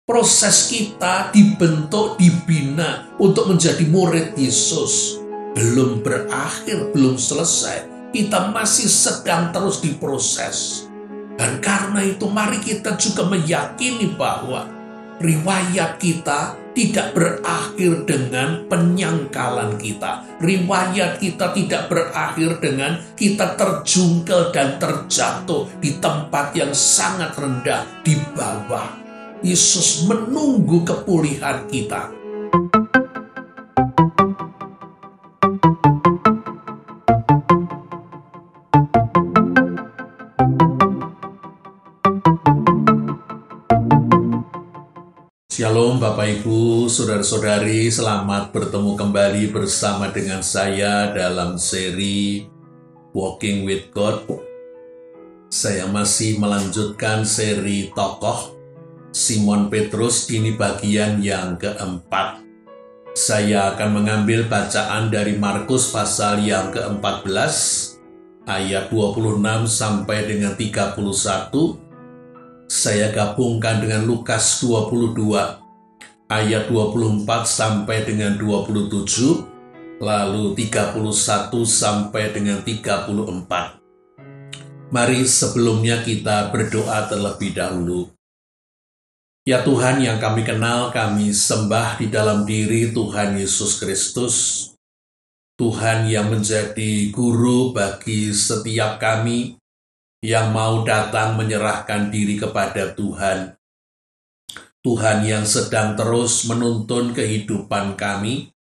Proses kita dibentuk, dibina untuk menjadi murid Yesus belum berakhir, belum selesai. Kita masih sedang terus diproses. Dan karena itu mari kita juga meyakini bahwa riwayat kita tidak berakhir dengan penyangkalan kita. Riwayat kita tidak berakhir dengan kita terjungkel dan terjatuh di tempat yang sangat rendah di bawah. Yesus menunggu kepulihan kita. Shalom Bapak Ibu, Saudara-saudari, selamat bertemu kembali bersama dengan saya dalam seri Walking with God. Saya masih melanjutkan seri tokoh Simon Petrus, ini bagian yang keempat. Saya akan mengambil bacaan dari Markus pasal yang ke-14, ayat 26 sampai dengan 31. Saya gabungkan dengan Lukas 22, ayat 24 sampai dengan 27, lalu 31 sampai dengan 34. Mari sebelumnya kita berdoa terlebih dahulu. Ya Tuhan yang kami kenal, kami sembah di dalam diri Tuhan Yesus Kristus. Tuhan yang menjadi guru bagi setiap kami yang mau datang menyerahkan diri kepada Tuhan. Tuhan yang sedang terus menuntun kehidupan kami,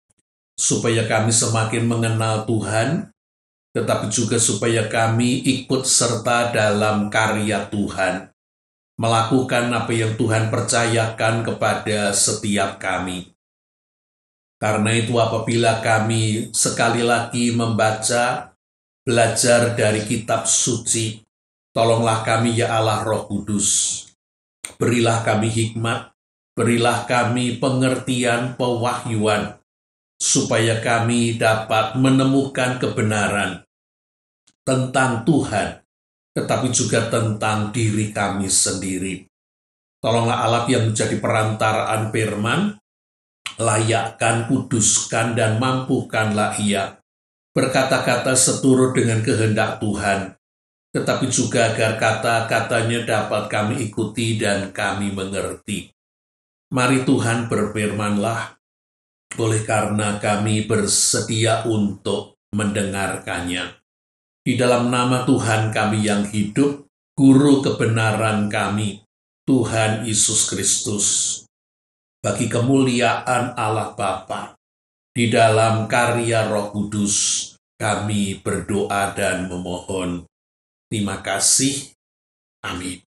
supaya kami semakin mengenal Tuhan, tetapi juga supaya kami ikut serta dalam karya Tuhan, melakukan apa yang Tuhan percayakan kepada setiap kami. Karena itu apabila kami sekali lagi membaca, belajar dari kitab suci, tolonglah kami ya Allah Roh Kudus. Berilah kami hikmat, berilah kami pengertian, pewahyuan, supaya kami dapat menemukan kebenaran tentang Tuhan, tetapi juga tentang diri kami sendiri. Tolonglah Allah yang menjadi perantaraan firman, layakkan, kuduskan, dan mampukanlah Ia berkata-kata seturut dengan kehendak Tuhan, tetapi juga agar kata-katanya dapat kami ikuti dan kami mengerti. Mari Tuhan berfirmanlah, oleh karena kami bersedia untuk mendengarkannya. Di dalam nama Tuhan kami yang hidup, Guru kebenaran kami, Tuhan Yesus Kristus, bagi kemuliaan Allah Bapa, di dalam karya Roh Kudus, kami berdoa dan memohon. Terima kasih. Amin.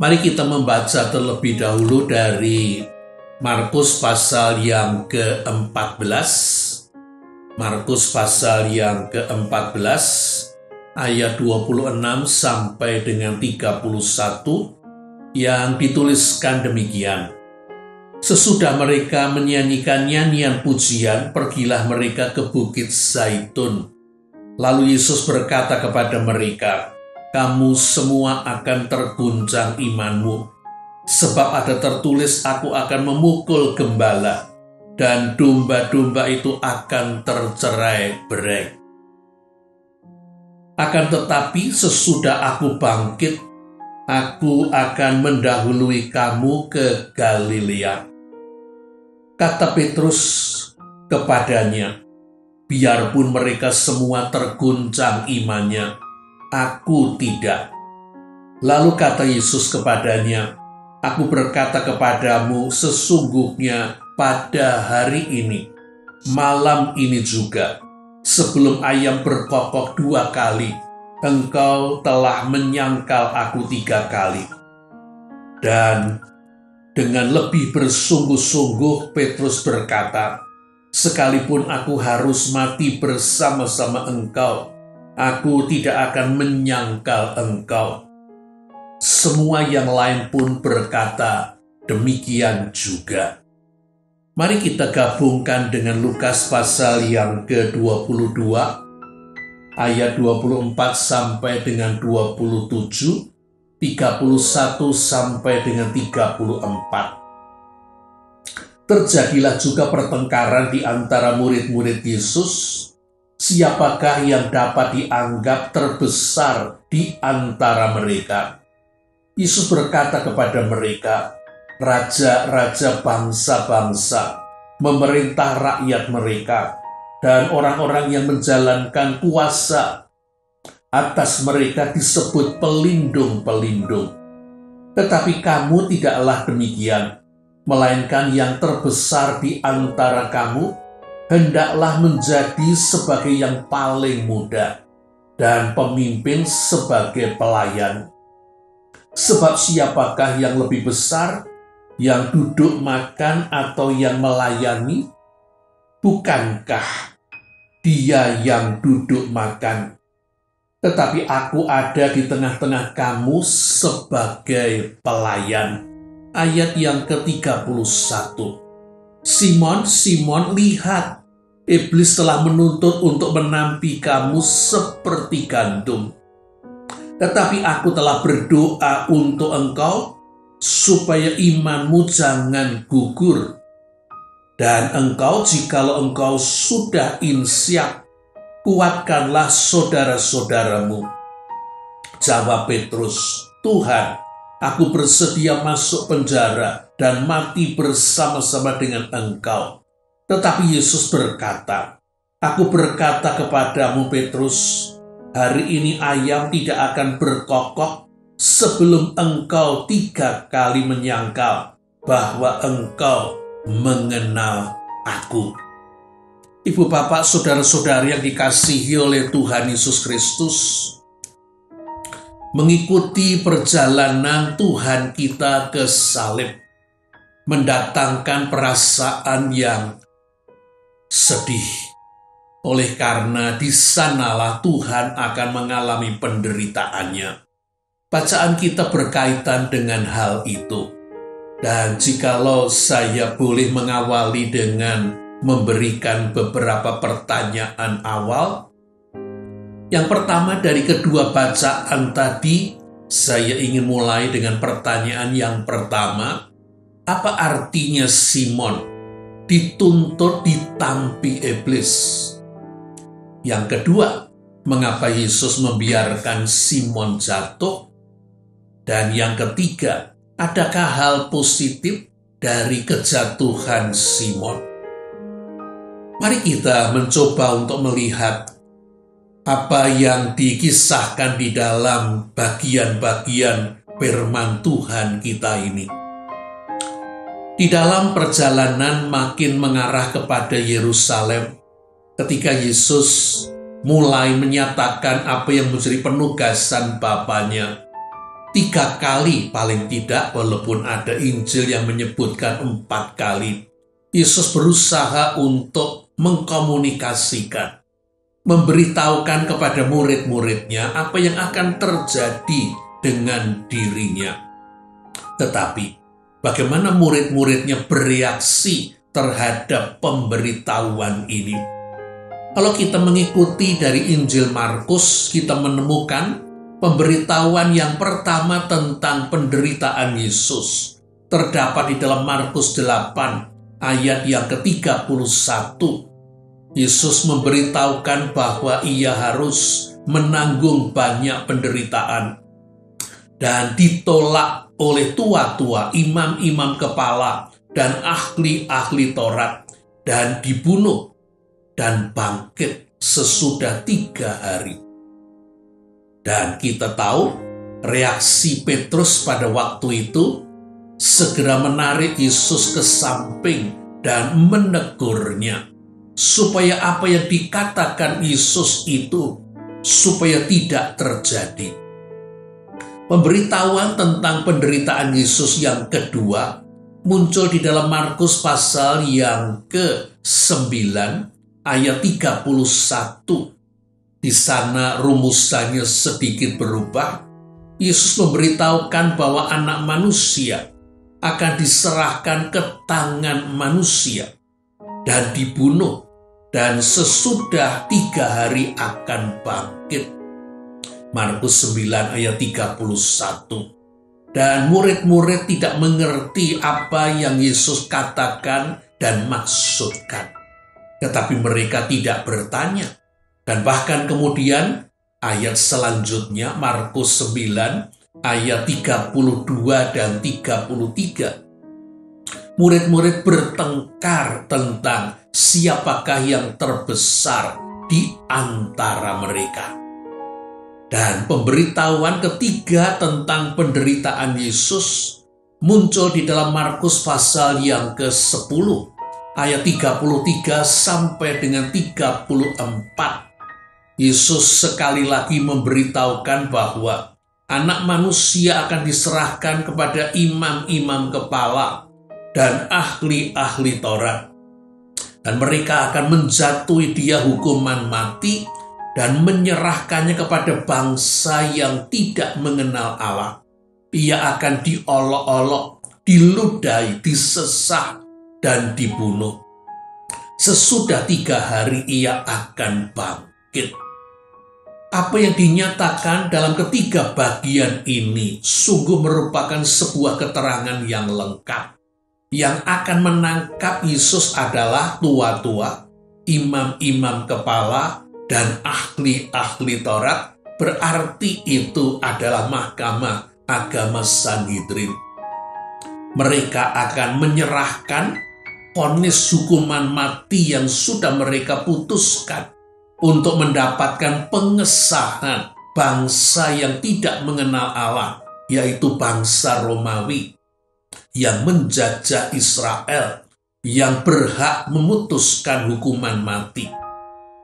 Mari kita membaca terlebih dahulu dari Markus pasal yang ke-14. Markus pasal yang ke-14 ayat 26 sampai dengan 31 yang dituliskan demikian. Sesudah mereka menyanyikan nyanyian pujian, pergilah mereka ke Bukit Zaitun. Lalu Yesus berkata kepada mereka, "Kamu semua akan terguncang imanmu, sebab ada tertulis, aku akan memukul gembala, dan domba-domba itu akan tercerai-berai. Akan tetapi sesudah aku bangkit, aku akan mendahului kamu ke Galilea." Kata Petrus kepadanya, "Biarpun mereka semua terguncang imannya, aku tidak." Lalu kata Yesus kepadanya, "Aku berkata kepadamu, sesungguhnya pada hari ini, malam ini juga, sebelum ayam berkokok 2 kali, engkau telah menyangkal aku 3 kali." Dan dengan lebih bersungguh-sungguh Petrus berkata, "Sekalipun aku harus mati bersama-sama engkau, aku tidak akan menyangkal engkau." Semua yang lain pun berkata demikian juga. Mari kita gabungkan dengan Lukas pasal yang ke-22, ayat 24 sampai dengan 27, 31 sampai dengan 34. Terjadilah juga pertengkaran di antara murid-murid Yesus. Siapakah yang dapat dianggap terbesar di antara mereka? Yesus berkata kepada mereka, raja-raja bangsa-bangsa memerintah rakyat mereka, dan orang-orang yang menjalankan kuasa atas mereka disebut pelindung-pelindung. Tetapi kamu tidaklah demikian, melainkan yang terbesar di antara kamu hendaklah menjadi sebagai yang paling muda, dan pemimpin sebagai pelayan. Sebab siapakah yang lebih besar, yang duduk makan atau yang melayani? Bukankah dia yang duduk makan? Tetapi aku ada di tengah-tengah kamu sebagai pelayan. Ayat yang ke-31. Simon, Simon, lihat, iblis telah menuntut untuk menampi kamu seperti gandum. Tetapi aku telah berdoa untuk engkau, supaya imanmu jangan gugur. Dan engkau, jikalau engkau sudah insyaf, kuatkanlah saudara-saudaramu. Jawab Petrus, Tuhan, aku bersedia masuk penjara dan mati bersama-sama dengan engkau. Tetapi Yesus berkata, aku berkata kepadamu Petrus, hari ini ayam tidak akan berkokok sebelum engkau 3 kali menyangkal bahwa engkau mengenal aku. Ibu, bapak, saudara-saudari yang dikasihi oleh Tuhan Yesus Kristus, mengikuti perjalanan Tuhan kita ke salib mendatangkan perasaan yang sedih. Oleh karena di sanalah Tuhan akan mengalami penderitaannya. Bacaan kita berkaitan dengan hal itu. Dan jikalau saya boleh mengawali dengan memberikan beberapa pertanyaan awal. Yang pertama, dari kedua bacaan tadi, saya ingin mulai dengan pertanyaan yang pertama. Apa artinya Simon dituntut ditampi iblis? Yang kedua, mengapa Yesus membiarkan Simon jatuh? Dan yang ketiga, adakah hal positif dari kejatuhan Simon? Mari kita mencoba untuk melihat apa yang dikisahkan di dalam bagian-bagian firman Tuhan kita ini. Di dalam perjalanan makin mengarah kepada Yerusalem, ketika Yesus mulai menyatakan apa yang menjadi penugasan Bapanya, 3 kali paling tidak, walaupun ada Injil yang menyebutkan 4 kali, Yesus berusaha untuk mengkomunikasikan, memberitahukan kepada murid-muridnya apa yang akan terjadi dengan dirinya. Tetapi bagaimana murid-muridnya bereaksi terhadap pemberitahuan ini? Kalau kita mengikuti dari Injil Markus, kita menemukan pemberitahuan yang pertama tentang penderitaan Yesus terdapat di dalam Markus 8 ayat yang ke-31. Yesus memberitahukan bahwa ia harus menanggung banyak penderitaan dan ditolak oleh tua-tua, imam-imam kepala, dan ahli-ahli Taurat, dan dibunuh dan bangkit sesudah 3 hari. Dan kita tahu reaksi Petrus pada waktu itu segera menarik Yesus ke samping dan menegurnya, supaya apa yang dikatakan Yesus itu supaya tidak terjadi. Pemberitahuan tentang penderitaan Yesus yang kedua muncul di dalam Markus pasal yang ke-9 ayat 31. Di sana rumusannya sedikit berubah. Yesus memberitahukan bahwa anak manusia akan diserahkan ke tangan manusia dan dibunuh, dan sesudah 3 hari akan bangkit. Markus 9 ayat 31. Dan murid-murid tidak mengerti apa yang Yesus katakan dan maksudkan. Tetapi mereka tidak bertanya. Dan bahkan kemudian ayat selanjutnya, Markus 9 ayat 32 dan 33. Murid-murid bertengkar tentang siapakah yang terbesar di antara mereka. Dan pemberitahuan ketiga tentang penderitaan Yesus muncul di dalam Markus pasal yang ke-10 ayat 33 sampai dengan 34. Yesus sekali lagi memberitahukan bahwa Anak Manusia akan diserahkan kepada imam-imam kepala dan ahli-ahli Taurat. Dan mereka akan menjatuhi dia hukuman mati dan menyerahkannya kepada bangsa yang tidak mengenal Allah. Ia akan diolok-olok, diludahi, disesah, dan dibunuh. Sesudah 3 hari ia akan bangkit. Apa yang dinyatakan dalam ketiga bagian ini sungguh merupakan sebuah keterangan yang lengkap. Yang akan menangkap Yesus adalah tua-tua, imam-imam kepala, dan ahli-ahli Taurat. Berarti itu adalah mahkamah agama Sanhedrin. Mereka akan menyerahkan vonis hukuman mati yang sudah mereka putuskan untuk mendapatkan pengesahan bangsa yang tidak mengenal Allah, yaitu bangsa Romawi yang menjajah Israel, yang berhak memutuskan hukuman mati.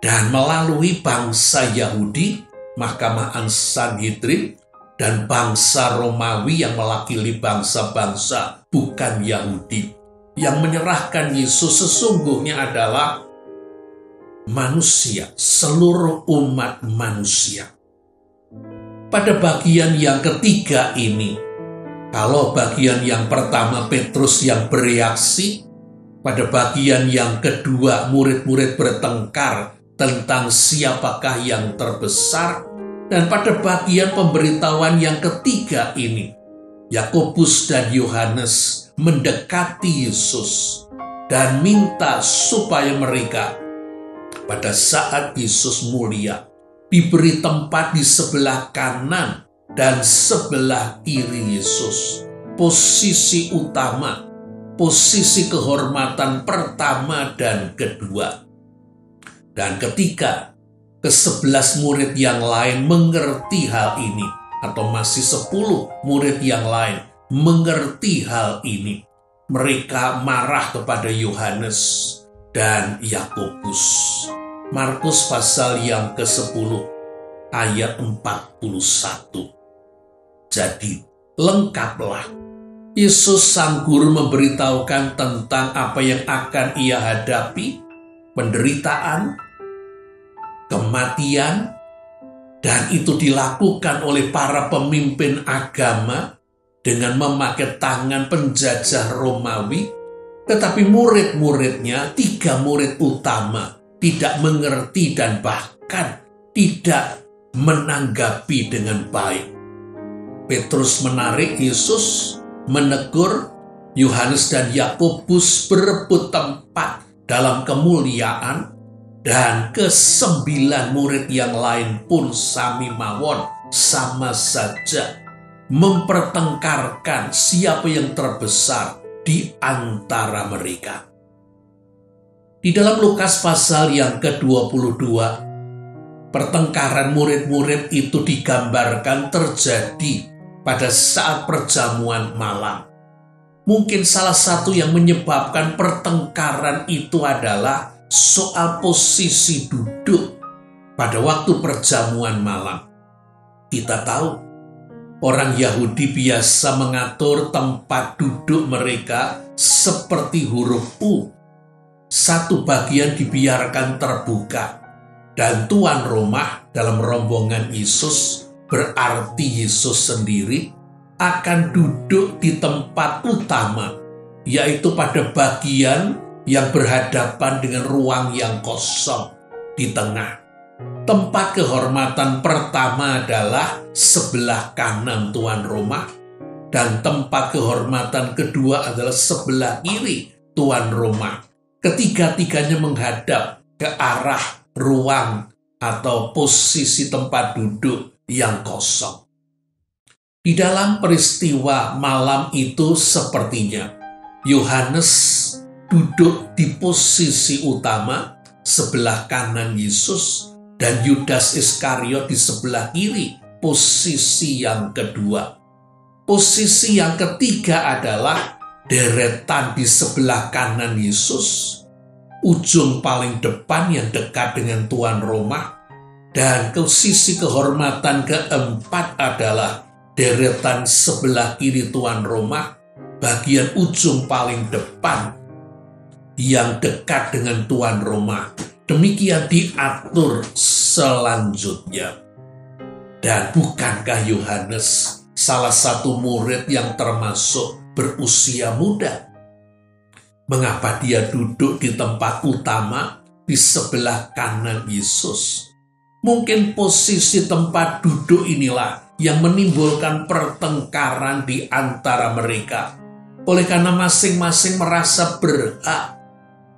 Dan melalui bangsa Yahudi, mahkamah Sanhedrin, dan bangsa Romawi yang mewakili bangsa-bangsa bukan Yahudi. Yang menyerahkan Yesus sesungguhnya adalah manusia, seluruh umat manusia. Pada bagian yang ketiga ini, kalau bagian yang pertama Petrus yang bereaksi, pada bagian yang kedua murid-murid bertengkar tentang siapakah yang terbesar, dan pada bagian pemberitahuan yang ketiga ini, Yakobus dan Yohanes mendekati Yesus dan minta supaya mereka pada saat Yesus mulia diberi tempat di sebelah kanan dan sebelah kiri Yesus. Posisi utama, posisi kehormatan pertama dan kedua. Dan ketika ke-11 murid yang lain mengerti hal ini, atau masih 10 murid yang lain mengerti hal ini, mereka marah kepada Yohanes dan Yakobus. Markus pasal yang ke-10 ayat 41. Jadi lengkaplah. Yesus sang guru memberitahukan tentang apa yang akan ia hadapi, penderitaan, kematian, dan itu dilakukan oleh para pemimpin agama dengan memakai tangan penjajah Romawi. Tetapi murid-muridnya, 3 murid utama, tidak mengerti dan bahkan tidak menanggapi dengan baik. Petrus menarik Yesus, menegur. Yohanes dan Yakobus berebut tempat dalam kemuliaan, dan ke-9 murid yang lain pun sami mawon, sama saja mempertengkarkan siapa yang terbesar di antara mereka. Di dalam Lukas pasal yang ke-22, pertengkaran murid-murid itu digambarkan terjadi pada saat perjamuan malam. Mungkin salah satu yang menyebabkan pertengkaran itu adalah soal posisi duduk pada waktu perjamuan malam. Kita tahu, orang Yahudi biasa mengatur tempat duduk mereka seperti huruf U. Satu bagian dibiarkan terbuka, dan tuan rumah dalam rombongan Yesus, berarti Yesus sendiri, akan duduk di tempat utama, yaitu pada bagian yang berhadapan dengan ruang yang kosong di tengah. Tempat kehormatan pertama adalah sebelah kanan tuan rumah, dan tempat kehormatan kedua adalah sebelah kiri tuan rumah. Ketiga-tiganya menghadap ke arah ruang atau posisi tempat duduk yang kosong. Di dalam peristiwa malam itu sepertinya Yohanes duduk di posisi utama sebelah kanan Yesus dan Yudas Iskariot di sebelah kiri posisi yang kedua. Posisi yang ketiga adalah deretan di sebelah kanan Yesus, ujung paling depan yang dekat dengan tuan rumah, dan posisi kehormatan keempat adalah deretan sebelah kiri tuan rumah, bagian ujung paling depan yang dekat dengan tuan rumah. Demikian diatur selanjutnya. Dan bukankah Yohanes salah satu murid yang termasuk berusia muda? Mengapa dia duduk di tempat utama di sebelah kanan Yesus? Mungkin posisi tempat duduk inilah yang menimbulkan pertengkaran di antara mereka. Oleh karena masing-masing merasa berhak,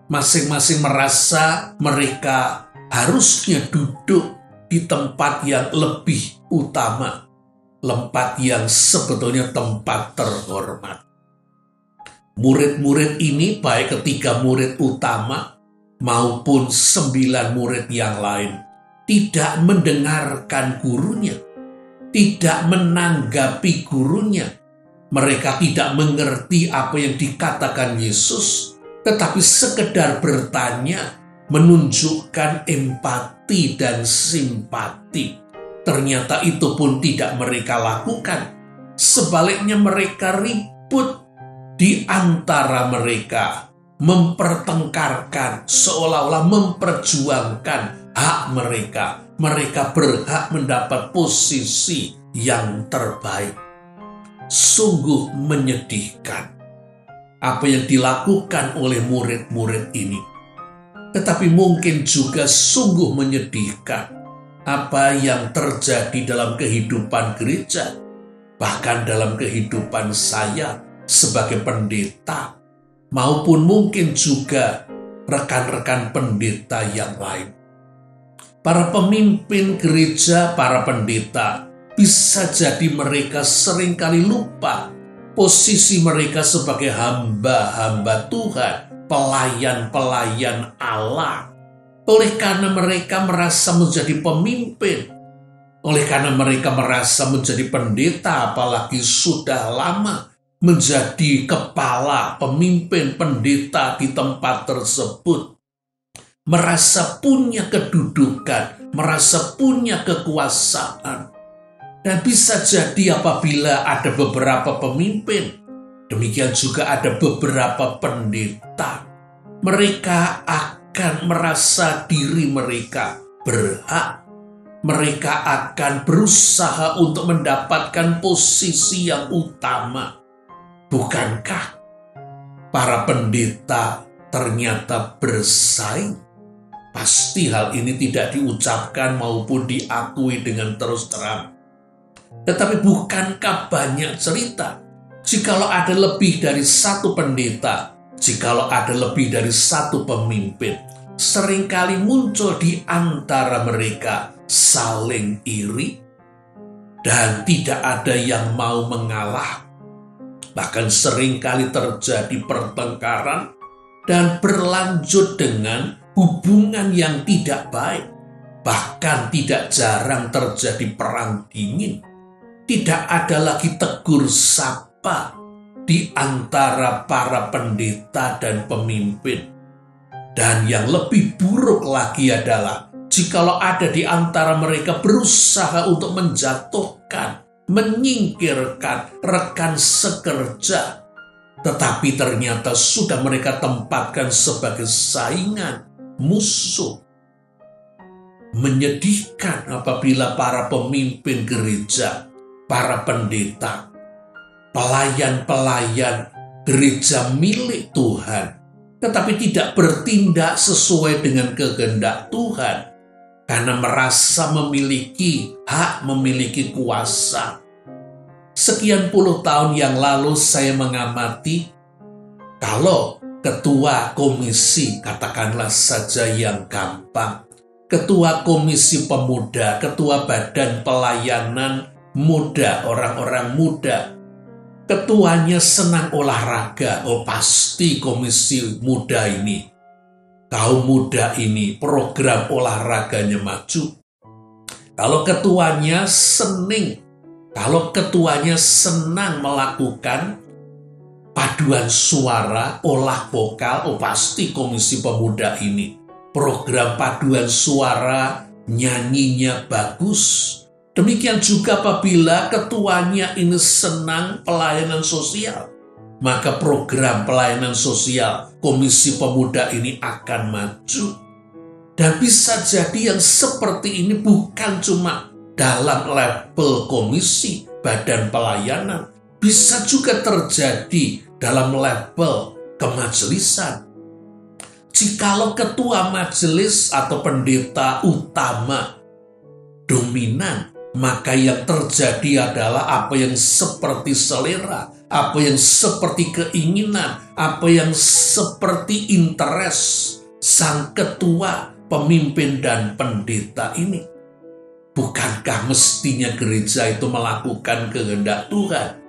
masing-masing merasa mereka harusnya duduk di tempat yang lebih utama, tempat yang sebetulnya tempat terhormat. Murid-murid ini, baik ketiga murid utama maupun 9 murid yang lain, tidak mendengarkan gurunya, tidak menanggapi gurunya. Mereka tidak mengerti apa yang dikatakan Yesus, tetapi sekedar bertanya, menunjukkan empati dan simpati. Ternyata itu pun tidak mereka lakukan. Sebaliknya mereka ribut di antara mereka, mempertengkarkan, seolah-olah memperjuangkan hak mereka. Mereka berhak mendapat posisi yang terbaik. Sungguh menyedihkan apa yang dilakukan oleh murid-murid ini. Tetapi mungkin juga sungguh menyedihkan apa yang terjadi dalam kehidupan gereja, bahkan dalam kehidupan saya sebagai pendeta, maupun mungkin juga rekan-rekan pendeta yang lain. Para pemimpin gereja, para pendeta, bisa jadi mereka seringkali lupa posisi mereka sebagai hamba-hamba Tuhan, pelayan-pelayan Allah. Oleh karena mereka merasa menjadi pemimpin, oleh karena mereka merasa menjadi pendeta, apalagi sudah lama menjadi kepala, pemimpin, pendeta di tempat tersebut, merasa punya kedudukan, merasa punya kekuasaan. Dan bisa jadi apabila ada beberapa pemimpin, demikian juga ada beberapa pendeta, mereka akan merasa diri mereka berhak. Mereka akan berusaha untuk mendapatkan posisi yang utama. Bukankah para pendeta ternyata bersaing? Pasti hal ini tidak diucapkan maupun diakui dengan terus terang. Tetapi bukankah banyak cerita, jikalau ada lebih dari satu pendeta, jikalau ada lebih dari satu pemimpin, seringkali muncul di antara mereka saling iri, dan tidak ada yang mau mengalah. Bahkan seringkali terjadi pertengkaran dan berlanjut dengan hubungan yang tidak baik. Bahkan tidak jarang terjadi perang dingin. Tidak ada lagi tegur sapa di antara para pendeta dan pemimpin. Dan yang lebih buruk lagi adalah jikalau ada di antara mereka berusaha untuk menjatuhkan, menyingkirkan rekan sekerja, tetapi ternyata sudah mereka tempatkan sebagai saingan, musuh. Menyedihkan apabila para pemimpin gereja, para pendeta, pelayan-pelayan gereja milik Tuhan, tetapi tidak bertindak sesuai dengan kehendak Tuhan, karena merasa memiliki hak, memiliki kuasa. Sekian puluh tahun yang lalu saya mengamati kalau ketua komisi, katakanlah saja yang gampang, ketua komisi pemuda, ketua badan pelayanan muda, orang-orang muda, ketuanya senang olahraga, pasti komisi muda ini, kaum muda ini, program olahraganya maju. Kalau ketuanya senang melakukan paduan suara, olah vokal, pasti komisi pemuda ini. Program paduan suara, nyanyinya bagus. Demikian juga apabila ketuanya ini senang pelayanan sosial, maka program pelayanan sosial komisi pemuda ini akan maju. Dan bisa jadi yang seperti ini bukan cuma dalam level komisi, badan pelayanan, bisa juga terjadi dalam level kemajelisan. Jikalau ketua majelis atau pendeta utama dominan, maka yang terjadi adalah apa yang seperti selera, apa yang seperti keinginan, apa yang seperti interest sang ketua, pemimpin dan pendeta ini. Bukankah mestinya gereja itu melakukan kehendak Tuhan?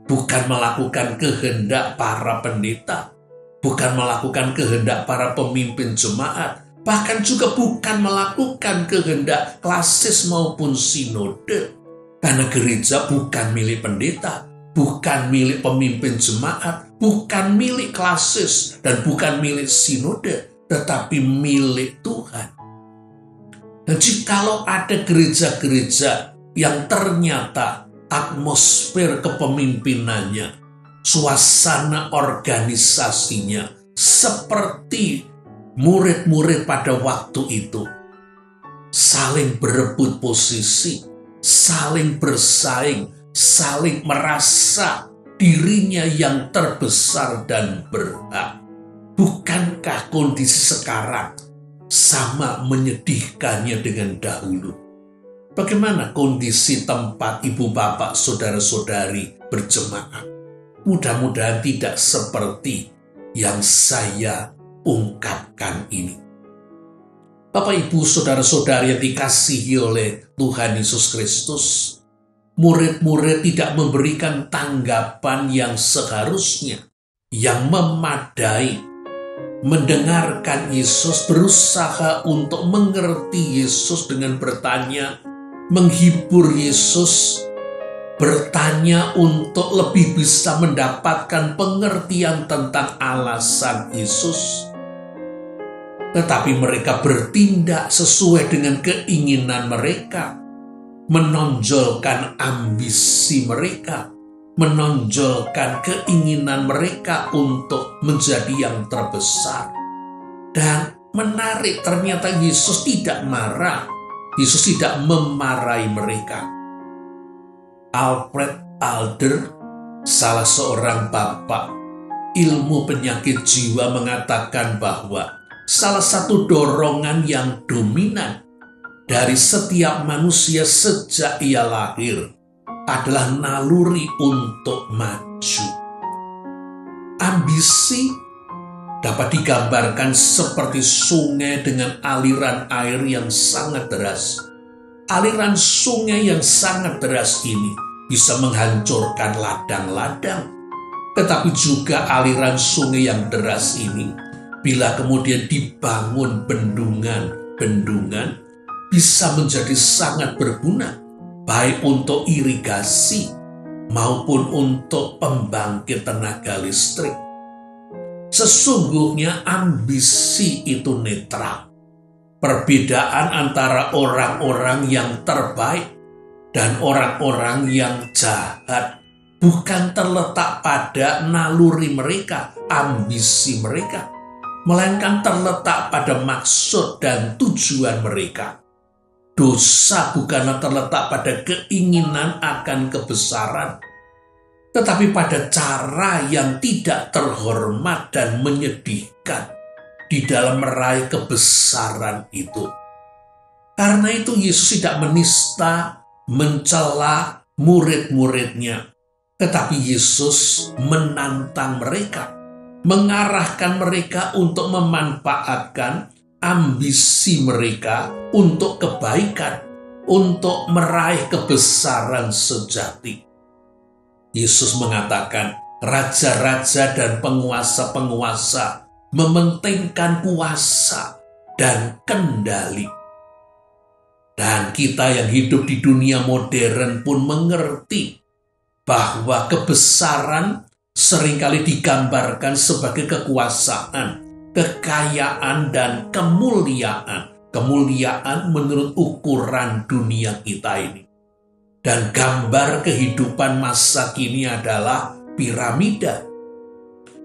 Bukan melakukan kehendak para pendeta, bukan melakukan kehendak para pemimpin jemaat, bahkan juga bukan melakukan kehendak klasis maupun sinode. Karena gereja bukan milik pendeta, bukan milik pemimpin jemaat, bukan milik klasis, dan bukan milik sinode, tetapi milik Tuhan. Dan jikalau ada gereja-gereja yang ternyata atmosfer kepemimpinannya, suasana organisasinya seperti murid-murid pada waktu itu, saling berebut posisi, saling bersaing, saling merasa dirinya yang terbesar dan berhak. Bukankah kondisi sekarang sama menyedihkannya dengan dahulu? Bagaimana kondisi tempat ibu bapak saudara-saudari berjemaat? Mudah-mudahan tidak seperti yang saya ungkapkan ini. Bapak ibu saudara-saudari yang dikasihi oleh Tuhan Yesus Kristus, murid-murid tidak memberikan tanggapan yang seharusnya, yang memadai, mendengarkan Yesus, berusaha untuk mengerti Yesus dengan bertanya, menghibur Yesus, bertanya untuk lebih bisa mendapatkan pengertian tentang alasan Yesus. Tetapi mereka bertindak sesuai dengan keinginan mereka, menonjolkan ambisi mereka, menonjolkan keinginan mereka untuk menjadi yang terbesar. Dan menarik, ternyata Yesus tidak marah. Yesus tidak memarahi mereka. Alfred Adler, salah seorang bapak ilmu penyakit jiwa, mengatakan bahwa salah satu dorongan yang dominan dari setiap manusia sejak ia lahir adalah naluri untuk maju. Ambisi dapat digambarkan seperti sungai dengan aliran air yang sangat deras. Aliran sungai yang sangat deras ini bisa menghancurkan ladang-ladang. Tetapi juga aliran sungai yang deras ini, bila kemudian dibangun bendungan, bisa menjadi sangat berguna, baik untuk irigasi maupun untuk pembangkit tenaga listrik. Sesungguhnya ambisi itu netral. Perbedaan antara orang-orang yang terbaik dan orang-orang yang jahat bukan terletak pada naluri mereka, ambisi mereka, melainkan terletak pada maksud dan tujuan mereka. Dosa bukanlah terletak pada keinginan akan kebesaran, tetapi pada cara yang tidak terhormat dan menyedihkan di dalam meraih kebesaran itu. Karena itu Yesus tidak menista, mencela, murid-muridnya. Tetapi Yesus menantang mereka, mengarahkan mereka untuk memanfaatkan ambisi mereka untuk kebaikan, untuk meraih kebesaran sejati. Yesus mengatakan, raja-raja dan penguasa-penguasa mementingkan kuasa dan kendali. Dan kita yang hidup di dunia modern pun mengerti bahwa kebesaran seringkali digambarkan sebagai kekuasaan, kekayaan, dan kemuliaan. Kemuliaan menurut ukuran dunia kita ini. Dan gambar kehidupan masa kini adalah piramida.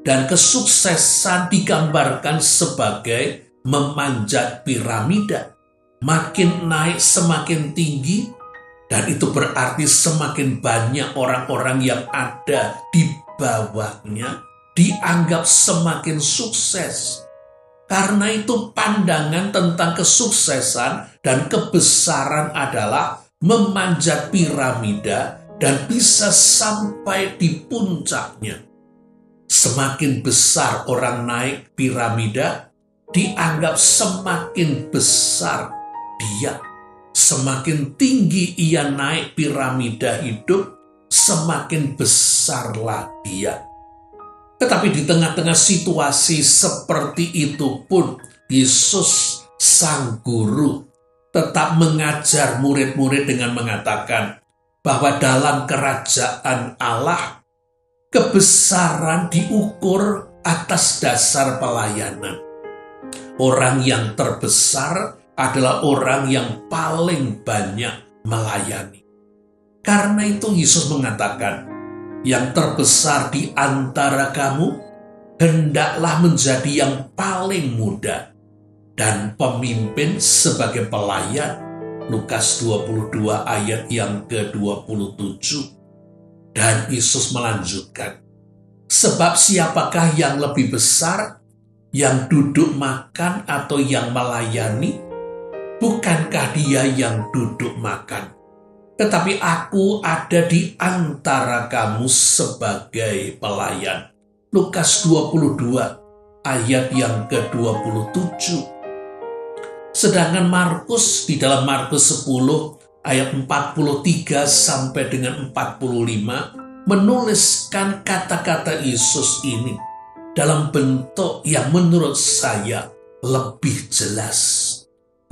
Dan kesuksesan digambarkan sebagai memanjat piramida. Makin naik semakin tinggi, dan itu berarti semakin banyak orang-orang yang ada di bawahnya dianggap semakin sukses. Karena itu pandangan tentang kesuksesan dan kebesaran adalah memanjat piramida dan bisa sampai di puncaknya. Semakin besar orang naik piramida, dianggap semakin besar dia. Semakin tinggi ia naik piramida hidup, semakin besarlah dia. Tetapi di tengah-tengah situasi seperti itu pun, Yesus sang guru tetap mengajar murid-murid dengan mengatakan bahwa dalam kerajaan Allah, kebesaran diukur atas dasar pelayanan. Orang yang terbesar adalah orang yang paling banyak melayani. Karena itu Yesus mengatakan, yang terbesar di antara kamu, hendaklah menjadi yang paling muda, dan pemimpin sebagai pelayan. Lukas 22 ayat yang ke-27. Dan Yesus melanjutkan, sebab siapakah yang lebih besar, yang duduk makan atau yang melayani? Bukankah dia yang duduk makan? Tetapi aku ada di antara kamu sebagai pelayan. Lukas 22 ayat yang ke-27. Sedangkan Markus di dalam Markus 10 ayat 43 sampai dengan 45 menuliskan kata-kata Yesus ini dalam bentuk yang menurut saya lebih jelas.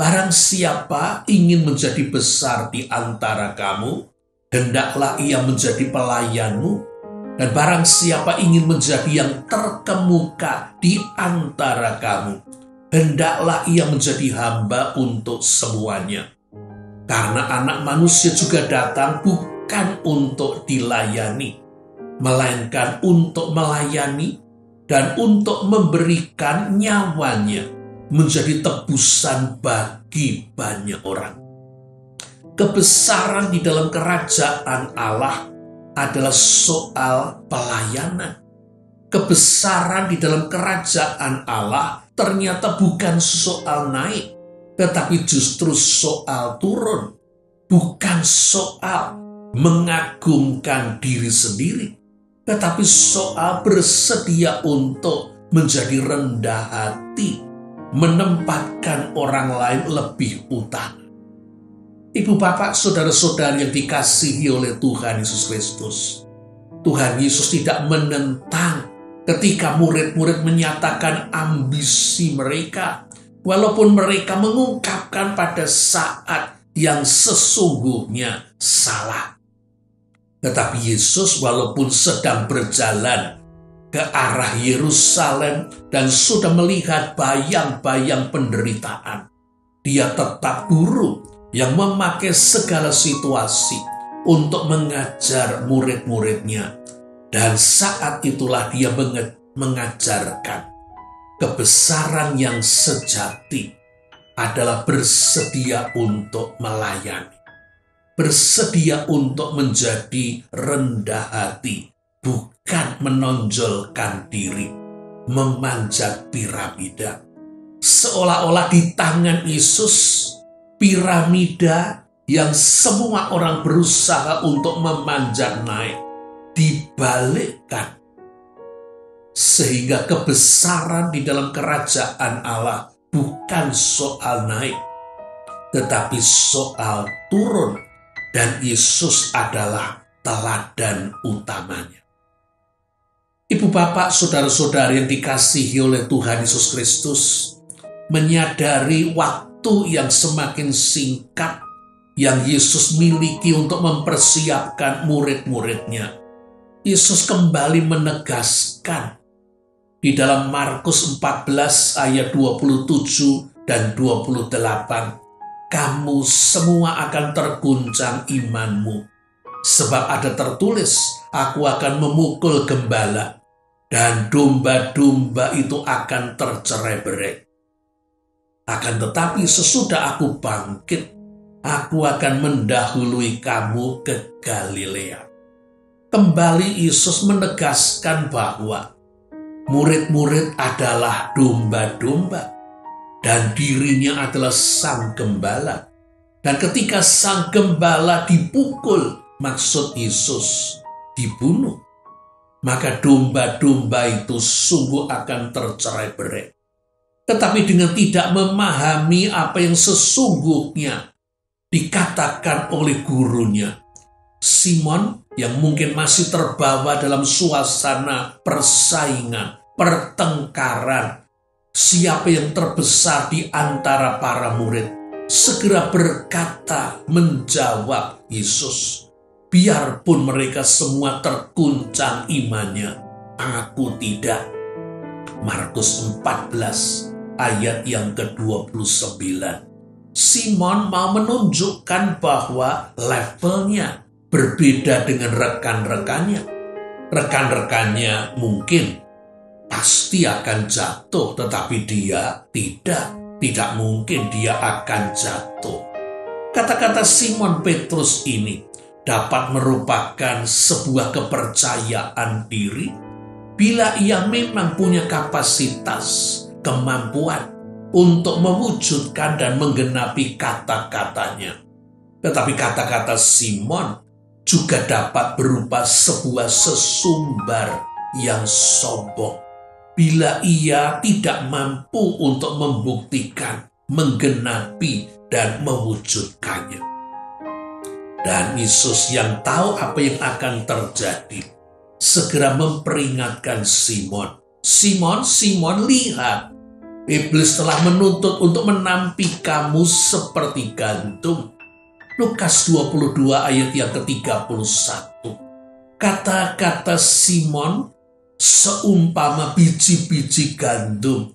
Barang siapa ingin menjadi besar di antara kamu, hendaklah ia menjadi pelayanmu. Dan barang siapa ingin menjadi yang terkemuka di antara kamu, hendaklah ia menjadi hamba untuk semuanya. Karena Anak Manusia juga datang bukan untuk dilayani, melainkan untuk melayani dan untuk memberikan nyawanya menjadi tebusan bagi banyak orang. Kebesaran di dalam kerajaan Allah adalah soal pelayanan. Kebesaran di dalam kerajaan Allah ternyata bukan soal naik, tetapi justru soal turun. Bukan soal mengagungkan diri sendiri, tetapi soal bersedia untuk menjadi rendah hati, menempatkan orang lain lebih utama. Ibu, bapak, saudara-saudari yang dikasihi oleh Tuhan Yesus Kristus, Tuhan Yesus tidak menentang ketika murid-murid menyatakan ambisi mereka, walaupun mereka mengungkapkan pada saat yang sesungguhnya salah. Tetapi Yesus walaupun sedang berjalan ke arah Yerusalem dan sudah melihat bayang-bayang penderitaan, dia tetap guru yang memakai segala situasi untuk mengajar murid-muridnya. Dan saat itulah dia mengajarkan kebesaran yang sejati adalah bersedia untuk melayani, bersedia untuk menjadi rendah hati, bukan menonjolkan diri, memanjat piramida. Seolah-olah di tangan Yesus, piramida yang semua orang berusaha untuk memanjat naik, dibalikkan. Sehingga kebesaran di dalam kerajaan Allah bukan soal naik, tetapi soal turun. Dan Yesus adalah teladan utamanya. Ibu bapak, saudara-saudari yang dikasihi oleh Tuhan Yesus Kristus, menyadari waktu yang semakin singkat yang Yesus miliki untuk mempersiapkan murid-muridnya. Yesus kembali menegaskan di dalam Markus 14 ayat 27 dan 28, kamu semua akan terguncang imanmu, sebab ada tertulis, aku akan memukul gembala, dan domba-domba itu akan tercerai-berai. Akan tetapi sesudah aku bangkit, aku akan mendahului kamu ke Galilea. Kembali Yesus menegaskan bahwa murid-murid adalah domba-domba dan dirinya adalah sang gembala. Dan ketika sang gembala dipukul, maksud Yesus dibunuh, maka domba-domba itu sungguh akan tercerai-berai. Tetapi dengan tidak memahami apa yang sesungguhnya dikatakan oleh gurunya, Simon yang mungkin masih terbawa dalam suasana persaingan, pertengkaran, siapa yang terbesar di antara para murid, segera berkata menjawab Yesus, biarpun mereka semua terguncang imannya, aku tidak. Markus 14 ayat yang ke-29. Simon mau menunjukkan bahwa levelnya berbeda dengan rekan-rekannya. Rekan-rekannya mungkin pasti akan jatuh, tetapi dia tidak. Tidak mungkin dia akan jatuh. Kata-kata Simon Petrus ini dapat merupakan sebuah kepercayaan diri bila ia memang punya kapasitas, kemampuan untuk mewujudkan dan menggenapi kata-katanya. Tetapi kata-kata Simon juga dapat berupa sebuah sesumbar yang sombong bila ia tidak mampu untuk membuktikan, menggenapi, dan mewujudkannya. Dan Yesus yang tahu apa yang akan terjadi, segera memperingatkan Simon. Simon, Simon, lihat, iblis telah menuntut untuk menampi kamu seperti gandum. Lukas 22 ayat yang ke-31. Kata-kata Simon seumpama biji-biji gandum.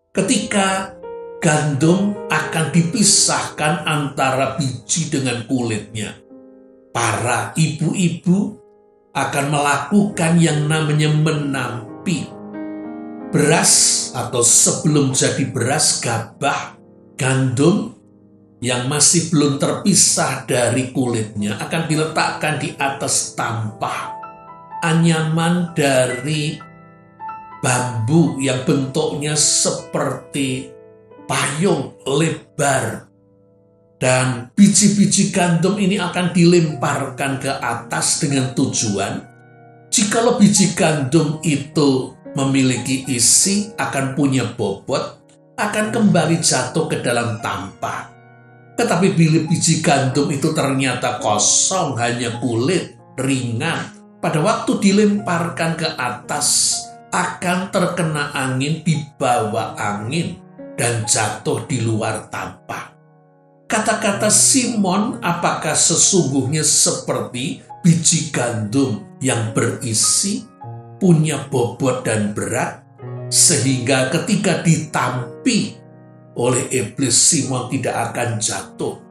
Ketika gandum akan dipisahkan antara biji dengan kulitnya, para ibu-ibu akan melakukan yang namanya menampi beras, atau sebelum jadi beras, gabah, gandum yang masih belum terpisah dari kulitnya akan diletakkan di atas tampah anyaman dari bambu yang bentuknya seperti payung lebar, dan biji-biji gandum ini akan dilemparkan ke atas dengan tujuan jikalau biji gandum itu memiliki isi, akan punya bobot, akan kembali jatuh ke dalam tampah. Tetapi bila biji gandum itu ternyata kosong, hanya kulit, ringan, pada waktu dilemparkan ke atas akan terkena angin, dibawa angin, dan jatuh di luar tampah. Kata-kata Simon apakah sesungguhnya seperti biji gandum yang berisi, punya bobot dan berat, sehingga ketika ditampi oleh iblis Simon tidak akan jatuh?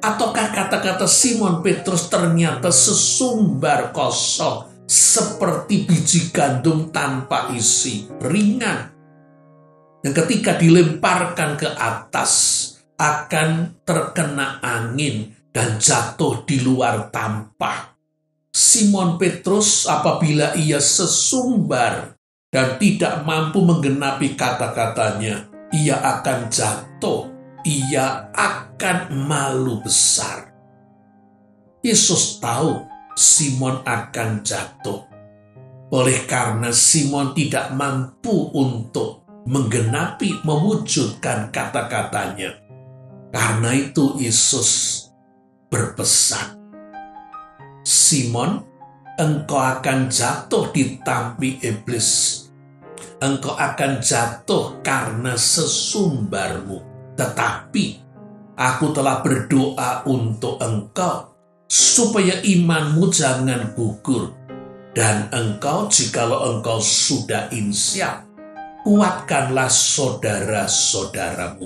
Ataukah kata-kata Simon Petrus ternyata sesumbar kosong seperti biji gandum tanpa isi, ringan, dan ketika dilemparkan ke atas akan terkena angin dan jatuh di luar tampah? Simon Petrus apabila ia sesumbar dan tidak mampu menggenapi kata-katanya, ia akan jatuh, ia akan malu besar. Yesus tahu Simon akan jatuh. Oleh karena Simon tidak mampu untuk menggenapi, mewujudkan kata-katanya. Karena itu Yesus berpesan, Simon, engkau akan jatuh di tampi iblis. Engkau akan jatuh karena sesumbarmu. Tetapi aku telah berdoa untuk engkau, supaya imanmu jangan gugur. Dan engkau, jikalau engkau sudah insyaf, kuatkanlah saudara-saudaramu.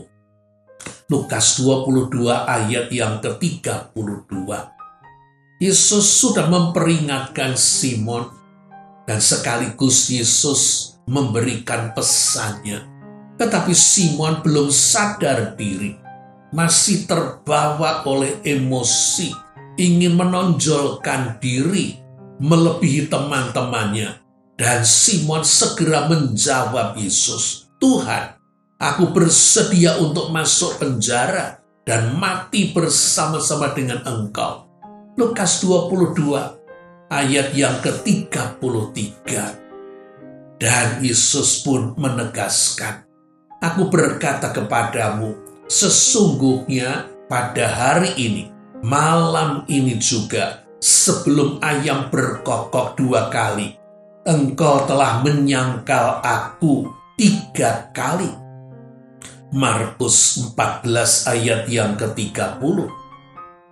Lukas 22 ayat yang ke-32. Yesus sudah memperingatkan Simon, dan sekaligus Yesus memberikan pesannya. Tetapi Simon belum sadar diri, masih terbawa oleh emosi, ingin menonjolkan diri, melebihi teman-temannya. Dan Simon segera menjawab Yesus, Tuhan, aku bersedia untuk masuk penjara dan mati bersama-sama dengan engkau. Lukas 22 ayat yang ke-33. Dan Yesus pun menegaskan, aku berkata kepadamu, sesungguhnya pada hari ini, malam ini juga, sebelum ayam berkokok 2 kali, engkau telah menyangkal aku 3 kali. Markus 14 ayat yang ke-30.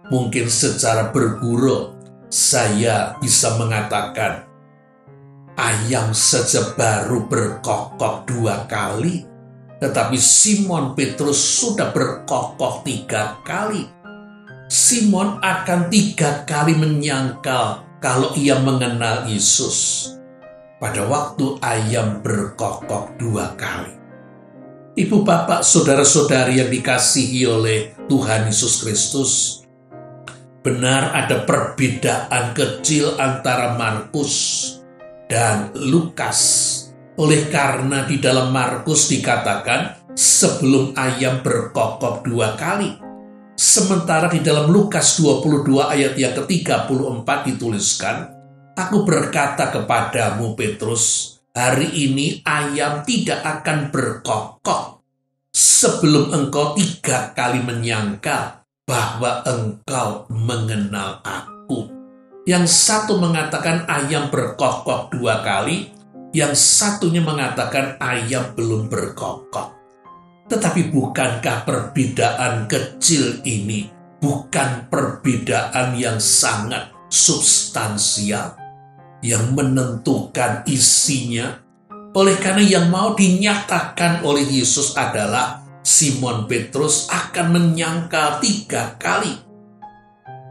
Mungkin secara bergurau saya bisa mengatakan, ayam saja baru berkokok 2 kali, tetapi Simon Petrus sudah berkokok 3 kali. Simon akan 3 kali menyangkal kalau ia mengenal Yesus. Pada waktu ayam berkokok 2 kali. Ibu, bapak, saudara-saudari yang dikasihi oleh Tuhan Yesus Kristus, benar ada perbedaan kecil antara Markus dan Lukas. Oleh karena di dalam Markus dikatakan sebelum ayam berkokok 2 kali. Sementara di dalam Lukas 22 ayat yang ke-34 dituliskan, aku berkata kepadamu Petrus, hari ini ayam tidak akan berkokok sebelum engkau 3 kali menyangkal bahwa engkau mengenal aku. Yang satu mengatakan ayam berkokok 2 kali, yang satunya mengatakan ayam belum berkokok. Tetapi bukankah perbedaan kecil ini bukan perbedaan yang sangat substansial, yang menentukan isinya? Oleh karena yang mau dinyatakan oleh Yesus adalah Simon Petrus akan menyangkal 3 kali.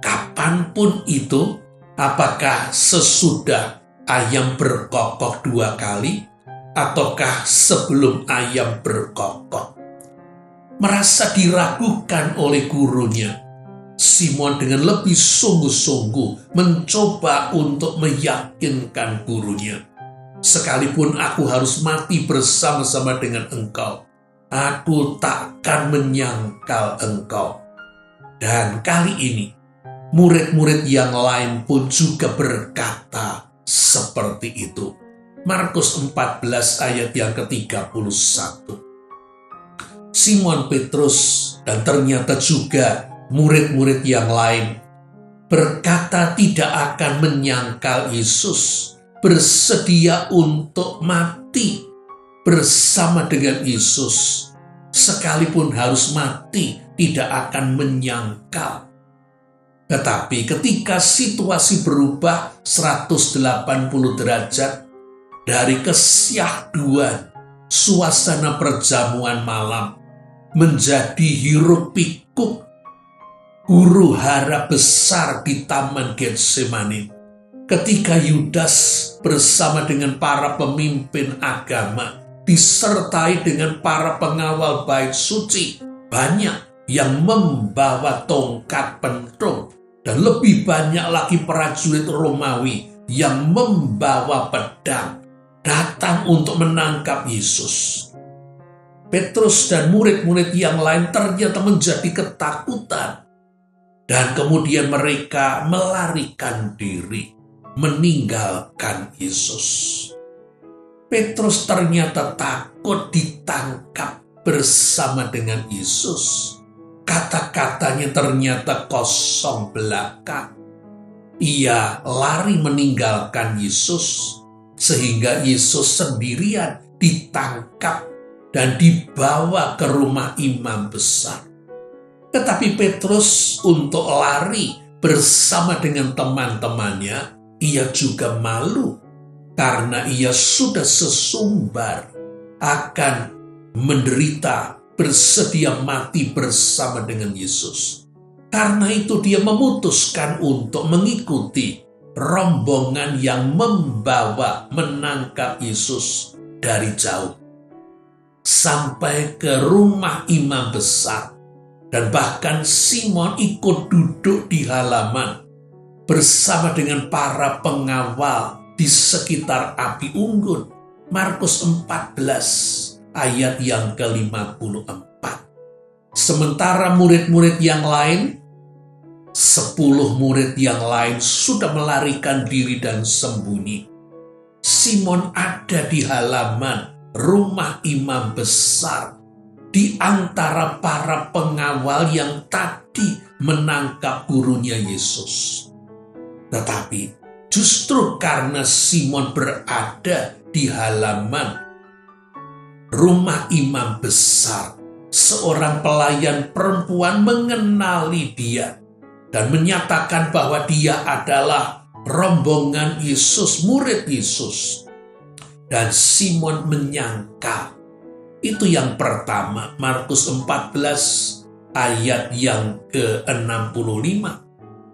Kapanpun itu, apakah sesudah ayam berkokok 2 kali, ataukah sebelum ayam berkokok? Merasa diragukan oleh gurunya, Simon dengan lebih sungguh-sungguh mencoba untuk meyakinkan gurunya. Sekalipun aku harus mati bersama-sama dengan engkau, aku takkan menyangkal engkau. Dan kali ini, murid-murid yang lain pun juga berkata seperti itu. Markus 14 ayat yang ke-31. Simon Petrus dan ternyata juga murid-murid yang lain berkata tidak akan menyangkal Yesus, bersedia untuk mati bersama dengan Yesus. Sekalipun harus mati, tidak akan menyangkal. Tetapi ketika situasi berubah 180 derajat dari kesyahduan suasana perjamuan malam menjadi hiruk pikuk huru hara besar di Taman Getsemani, ketika Yudas bersama dengan para pemimpin agama disertai dengan para pengawal bait suci, banyak yang membawa tongkat pentung, dan lebih banyak lagi prajurit Romawi yang membawa pedang datang untuk menangkap Yesus. Petrus dan murid-murid yang lain ternyata menjadi ketakutan. Dan kemudian mereka melarikan diri, meninggalkan Yesus. Petrus ternyata takut ditangkap bersama dengan Yesus. Kata-katanya ternyata kosong belaka. Ia lari meninggalkan Yesus, sehingga Yesus sendirian ditangkap dan dibawa ke rumah imam besar. Tetapi Petrus untuk lari bersama dengan teman-temannya, ia juga malu karena ia sudah sesumbar akan menderita, bersedia mati bersama dengan Yesus. Karena itu dia memutuskan untuk mengikuti rombongan yang membawa menangkap Yesus dari jauh sampai ke rumah imam besar. Dan bahkan Simon ikut duduk di halaman bersama dengan para pengawal di sekitar api unggun. Markus 14 ayat yang ke-54. Sementara murid-murid yang lain, 10 murid yang lain sudah melarikan diri dan sembunyi. Simon ada di halaman rumah imam besar, di antara para pengawal yang tadi menangkap gurunya Yesus. Tetapi justru karena Simon berada di halaman rumah imam besar, seorang pelayan perempuan mengenali dia dan menyatakan bahwa dia adalah rombongan Yesus, murid Yesus. Dan Simon menyangkal. Itu yang pertama, Markus 14 ayat yang ke-65.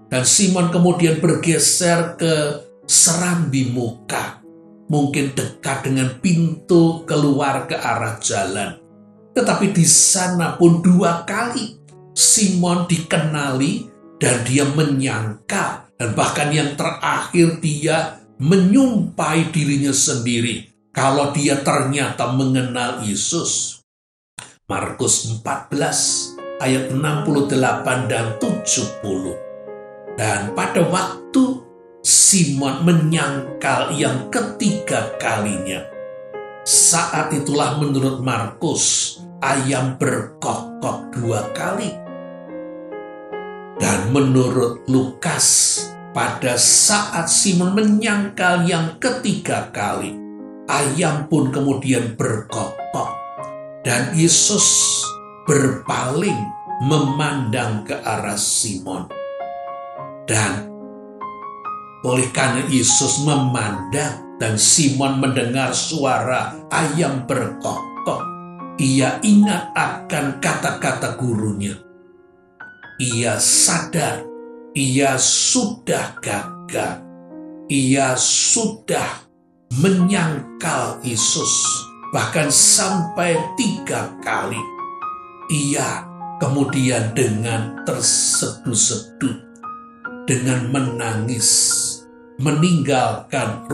Dan Simon kemudian bergeser ke serambi muka, mungkin dekat dengan pintu keluar ke arah jalan. Tetapi di sana pun 2 kali Simon dikenali dan dia menyangkal. Dan bahkan yang terakhir dia menyumpai dirinya sendiri kalau dia ternyata mengenal Yesus. Markus 14 ayat 68 dan 70. Dan pada waktu Simon menyangkal yang ketiga kalinya, saat itulah menurut Markus ayam berkokok 2 kali. Dan menurut Lukas, pada saat Simon menyangkal yang ketiga kali, ayam pun kemudian berkokok. Dan Yesus berpaling memandang ke arah Simon. Dan oleh karena Yesus memandang dan Simon mendengar suara ayam berkokok, ia ingat akan kata-kata gurunya. Ia sadar, ia sudah gagal. Ia sudah menyangkal Yesus, bahkan sampai 3 kali. Ia kemudian dengan terseduh-seduh, dengan menangis, meninggalkan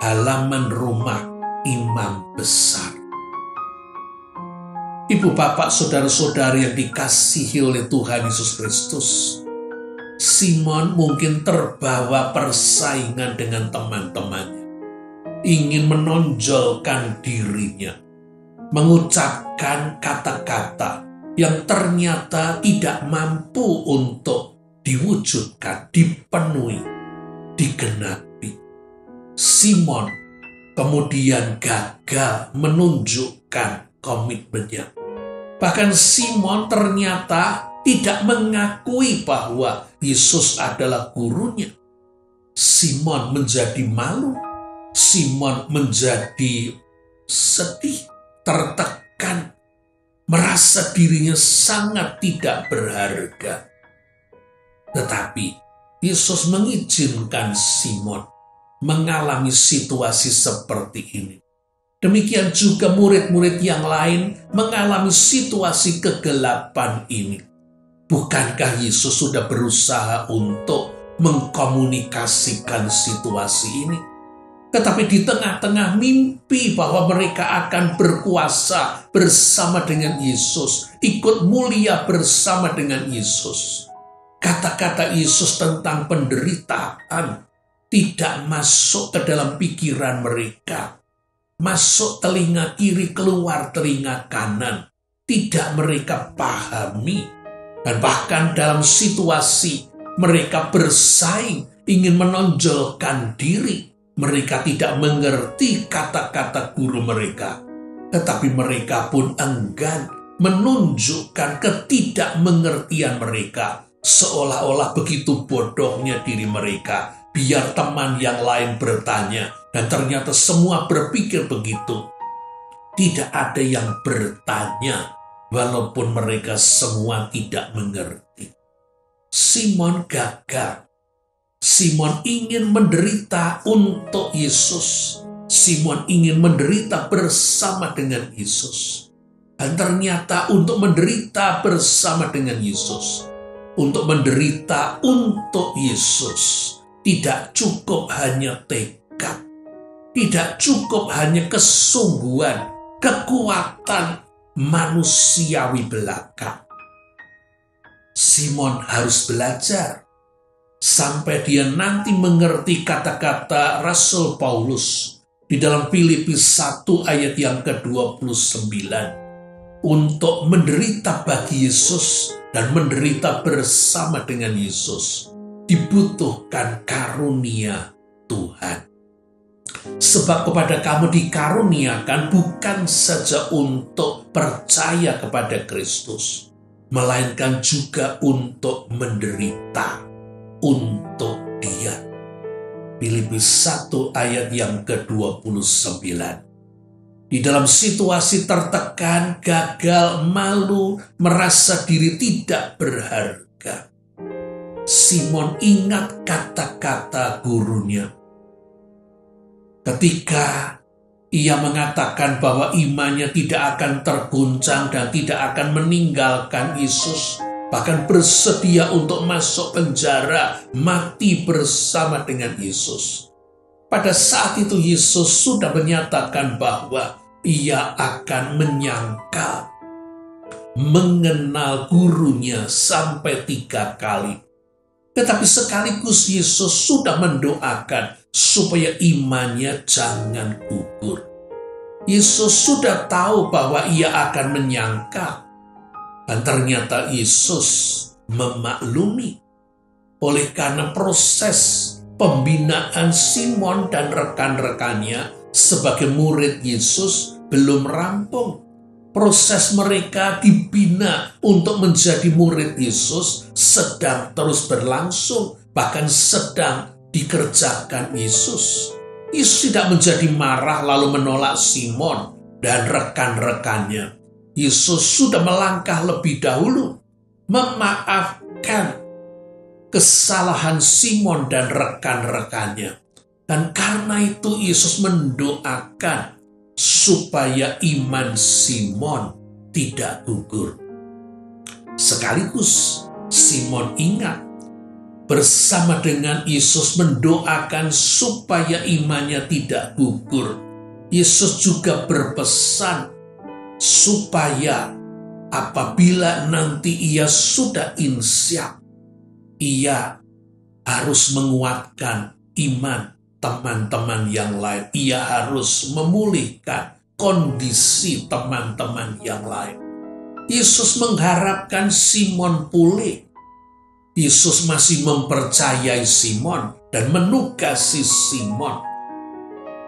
halaman rumah imam besar. Ibu, bapak, saudara-saudari yang dikasihi oleh Tuhan Yesus Kristus, Simon mungkin terbawa persaingan dengan teman-temannya, ingin menonjolkan dirinya, mengucapkan kata-kata yang ternyata tidak mampu untuk diwujudkan, dipenuhi, digenapi. Simon kemudian gagal menunjukkan komitmennya. Bahkan Simon ternyata tidak mengakui bahwa Yesus adalah gurunya. Simon menjadi malu. Simon menjadi sedih, tertekan, merasa dirinya sangat tidak berharga. Tetapi Yesus mengizinkan Simon mengalami situasi seperti ini. Demikian juga murid-murid yang lain mengalami situasi kegelapan ini. Bukankah Yesus sudah berusaha untuk mengkomunikasikan situasi ini? Tetapi di tengah-tengah mimpi bahwa mereka akan berkuasa bersama dengan Yesus, ikut mulia bersama dengan Yesus, Kata-kata Yesus tentang penderitaan tidak masuk ke dalam pikiran mereka. Masuk telinga kiri, keluar telinga kanan. Tidak mereka pahami. Dan bahkan dalam situasi mereka bersaing, ingin menonjolkan diri. Mereka tidak mengerti kata-kata guru mereka. Tetapi mereka pun enggan menunjukkan ketidakmengertian mereka. Seolah-olah begitu bodohnya diri mereka. Biar teman yang lain bertanya. Dan ternyata semua berpikir begitu. Tidak ada yang bertanya. Walaupun mereka semua tidak mengerti. Simon gagal. Simon ingin menderita untuk Yesus. Simon ingin menderita bersama dengan Yesus. Dan ternyata untuk menderita bersama dengan Yesus. Untuk menderita untuk Yesus. Tidak cukup hanya tekad. Tidak cukup hanya kesungguhan, kekuatan manusiawi belaka. Simon harus belajar sampai dia nanti mengerti kata-kata Rasul Paulus di dalam Filipi 1 ayat yang ke-29. Untuk menderita bagi Yesus dan menderita bersama dengan Yesus dibutuhkan karunia Tuhan. Sebab kepada kamu dikaruniakan bukan saja untuk percaya kepada Kristus, melainkan juga untuk menderita untuk Dia. Filipi 1 ayat yang ke-29. Di dalam situasi tertekan, gagal, malu, merasa diri tidak berharga, Simon ingat kata-kata gurunya. Ketika ia mengatakan bahwa imannya tidak akan terguncang dan tidak akan meninggalkan Yesus, bahkan bersedia untuk masuk penjara, mati bersama dengan Yesus. Pada saat itu Yesus sudah menyatakan bahwa ia akan menyangkal, mengenal gurunya sampai 3 kali. Tetapi sekaligus Yesus sudah mendoakan supaya imannya jangan gugur. Yesus sudah tahu bahwa ia akan menyangkal. Dan ternyata Yesus memaklumi. Oleh karena proses pembinaan Simon dan rekan-rekannya sebagai murid Yesus belum rampung. Proses mereka dibina untuk menjadi murid Yesus sedang terus berlangsung, bahkan sedang dikerjakan Yesus. Yesus tidak menjadi marah lalu menolak Simon dan rekan-rekannya. Yesus sudah melangkah lebih dahulu, memaafkan kesalahan Simon dan rekan-rekannya. Dan karena itu Yesus mendoakan supaya iman Simon tidak gugur. Sekaligus Simon ingat, bersama dengan Yesus mendoakan supaya imannya tidak gugur, Yesus juga berpesan supaya apabila nanti ia sudah insyaf, ia harus menguatkan iman teman-teman yang lain. Ia harus memulihkan kondisi teman-teman yang lain. Yesus mengharapkan Simon pulih. Yesus masih mempercayai Simon dan menugasi Simon.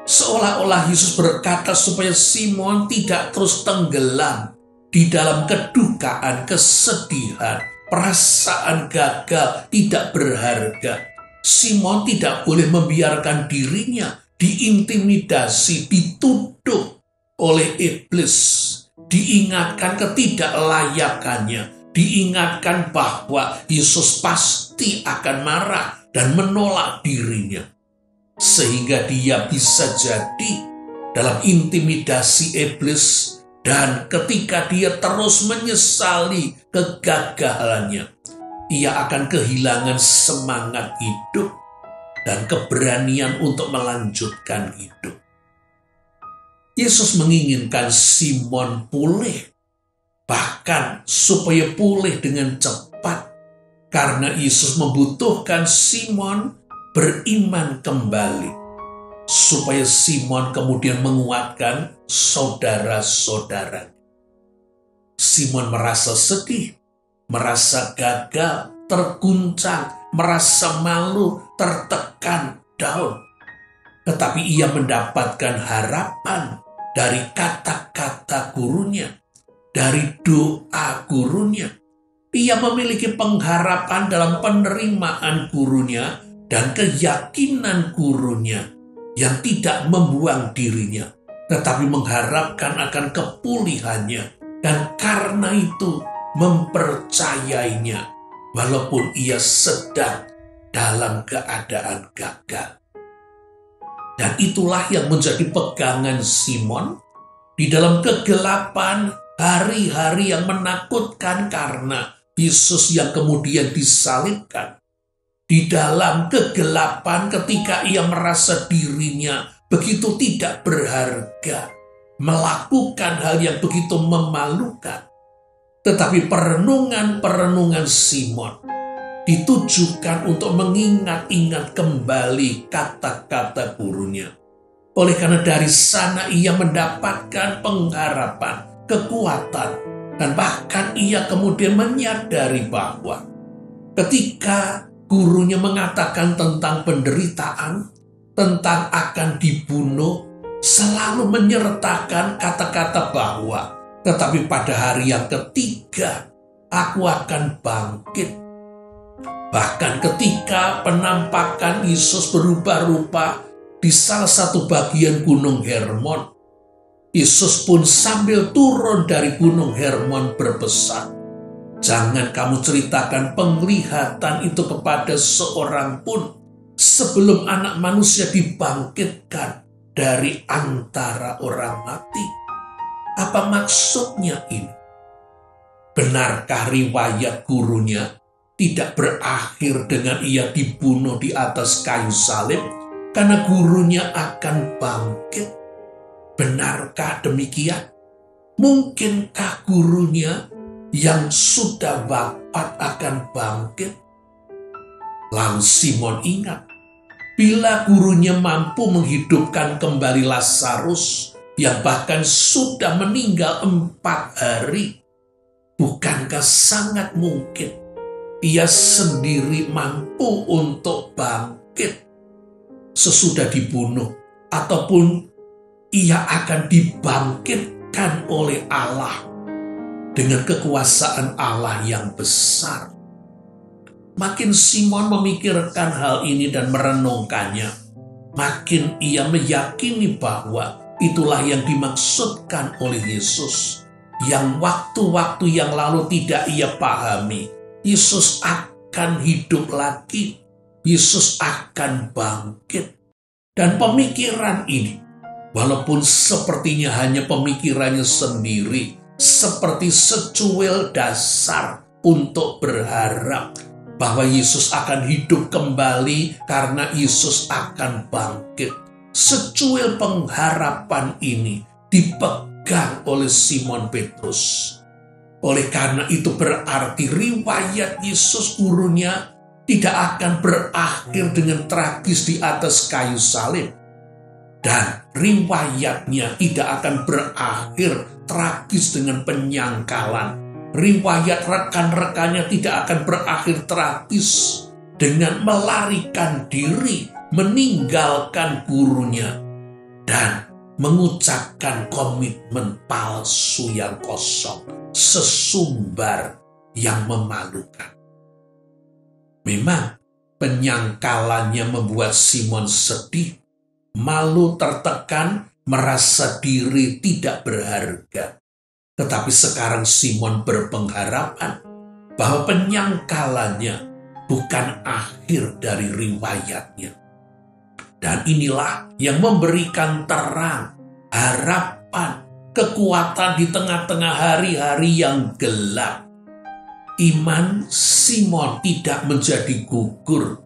Seolah-olah Yesus berkata supaya Simon tidak terus tenggelam di dalam kedukaan, kesedihan, perasaan gagal, tidak berharga. Simon tidak boleh membiarkan dirinya diintimidasi, dituduh oleh iblis, diingatkan ketidaklayakannya, diingatkan bahwa Yesus pasti akan marah dan menolak dirinya. Sehingga dia bisa jadi dalam intimidasi iblis, dan ketika dia terus menyesali kegagalannya, ia akan kehilangan semangat hidup dan keberanian untuk melanjutkan hidup. Yesus menginginkan Simon pulih, bahkan supaya pulih dengan cepat. Karena Yesus membutuhkan Simon beriman kembali, supaya Simon kemudian menguatkan saudara-saudara. Simon merasa sedih, merasa gagal, terguncang, merasa malu, tertekan, down. Tetapi ia mendapatkan harapan dari kata-kata gurunya, dari doa gurunya. Ia memiliki pengharapan dalam penerimaan gurunya dan keyakinan gurunya yang tidak membuang dirinya, tetapi mengharapkan akan kepulihannya, dan karena itu mempercayainya walaupun ia sedang dalam keadaan gagal. Dan itulah yang menjadi pegangan Simon di dalam kegelapan hari-hari yang menakutkan karena Yesus yang kemudian disalibkan. Di dalam kegelapan ketika ia merasa dirinya begitu tidak berharga, melakukan hal yang begitu memalukan. Tetapi perenungan-perenungan Simon ditujukan untuk mengingat-ingat kembali kata-kata gurunya. Oleh karena dari sana ia mendapatkan pengharapan, kekuatan, dan bahkan ia kemudian menyadari bahwa ketika gurunya mengatakan tentang penderitaan, tentang akan dibunuh, selalu menyertakan kata-kata bahwa, tetapi pada hari yang ketiga, aku akan bangkit. Bahkan ketika penampakan Yesus berubah rupa di salah satu bagian Gunung Hermon, Yesus pun sambil turun dari Gunung Hermon berpesan, jangan kamu ceritakan penglihatan itu kepada seorang pun sebelum Anak Manusia dibangkitkan dari antara orang mati. Apa maksudnya ini? Benarkah riwayat gurunya tidak berakhir dengan ia dibunuh di atas kayu salib karena gurunya akan bangkit? Benarkah demikian? Mungkinkah gurunya yang sudah wafat akan bangkit? Lalu Simon ingat, bila gurunya mampu menghidupkan kembali Lazarus yang bahkan sudah meninggal 4 hari, bukankah sangat mungkin ia sendiri mampu untuk bangkit sesudah dibunuh, ataupun ia akan dibangkitkan oleh Allah dengan kekuasaan Allah yang besar. Makin Simon memikirkan hal ini dan merenungkannya, makin ia meyakini bahwa itulah yang dimaksudkan oleh Yesus, yang waktu-waktu yang lalu tidak ia pahami. Yesus akan hidup lagi, Yesus akan bangkit. Dan pemikiran ini, walaupun sepertinya hanya pemikirannya sendiri, seperti secuil dasar untuk berharap bahwa Yesus akan hidup kembali karena Yesus akan bangkit. Secuil pengharapan ini dipegang oleh Simon Petrus. Oleh karena itu berarti riwayat Yesus gurunya tidak akan berakhir dengan tragis di atas kayu salib. Dan riwayatnya tidak akan berakhir tragis dengan penyangkalan. Riwayat rekan-rekannya tidak akan berakhir tragis dengan melarikan diri, meninggalkan gurunya, dan mengucapkan komitmen palsu yang kosong, sesumbar yang memalukan. Memang penyangkalannya membuat Simon sedih, malu, tertekan, merasa diri tidak berharga. Tetapi sekarang Simon berpengharapan bahwa penyangkalannya bukan akhir dari riwayatnya. Dan inilah yang memberikan terang, harapan, kekuatan di tengah-tengah hari-hari yang gelap. Iman Simon tidak menjadi gugur.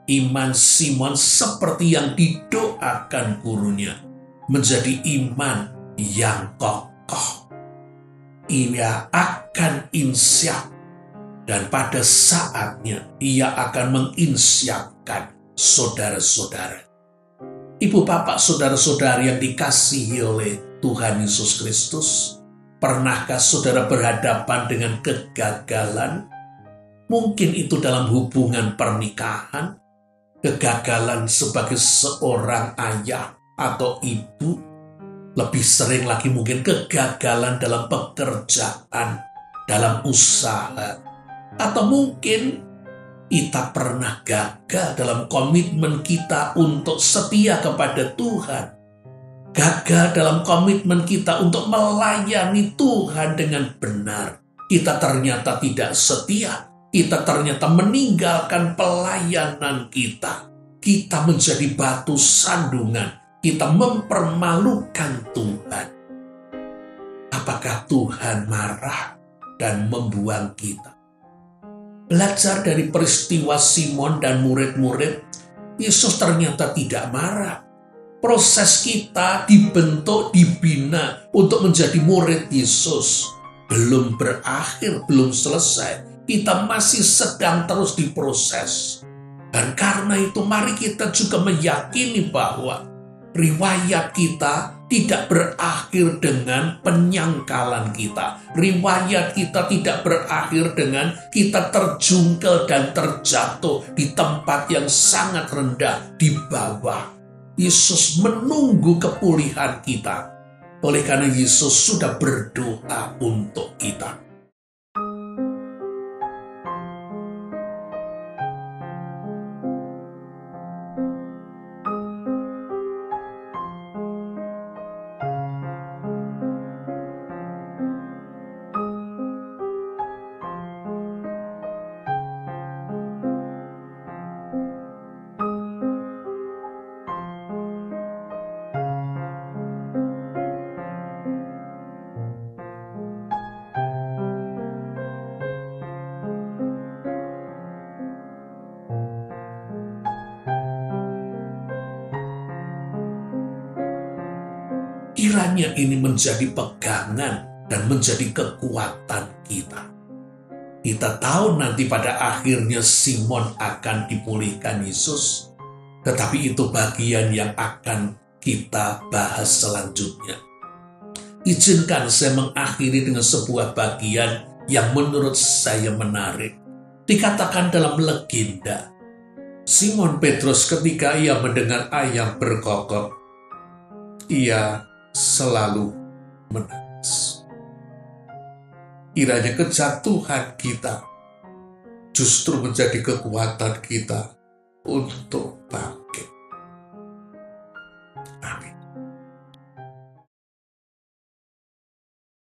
Iman Simon seperti yang didoakan gurunya, menjadi iman yang kokoh. Ia akan insyaf Dan pada saatnya Dia akan menginsyakan saudara-saudara. Ibu, bapak, saudara-saudari yang dikasihi oleh Tuhan Yesus Kristus, pernahkah saudara berhadapan dengan kegagalan? Mungkin itu dalam hubungan pernikahan, kegagalan sebagai seorang ayah atau ibu, lebih sering lagi mungkin kegagalan dalam pekerjaan, dalam usaha, atau mungkin kita pernah gagal dalam komitmen kita untuk setia kepada Tuhan. Gagal dalam komitmen kita untuk melayani Tuhan dengan benar. Kita ternyata tidak setia. Kita ternyata meninggalkan pelayanan kita. Kita menjadi batu sandungan. Kita mempermalukan Tuhan. Apakah Tuhan marah dan membuang kita? Belajar dari peristiwa Simon dan murid-murid, Yesus ternyata tidak marah. Proses kita dibentuk, dibina untuk menjadi murid Yesus belum berakhir, belum selesai. Kita masih sedang terus diproses. Dan karena itu mari kita juga meyakini bahwa riwayat kita tidak berakhir dengan penyangkalan kita. Riwayat kita tidak berakhir dengan kita terjungkel dan terjatuh di tempat yang sangat rendah di bawah. Yesus menunggu kepulihan kita. Oleh karena Yesus sudah berdoa untuk kita. Kiranya ini menjadi pegangan dan menjadi kekuatan kita. Kita tahu nanti pada akhirnya Simon akan dipulihkan Yesus. Tetapi itu bagian yang akan kita bahas selanjutnya. Izinkan saya mengakhiri dengan sebuah bagian yang menurut saya menarik. Dikatakan dalam legenda, Simon Petrus ketika ia mendengar ayam berkokok, ia selalu menangis. Kiranya kejatuhan kita justru menjadi kekuatan kita untuk bangkit.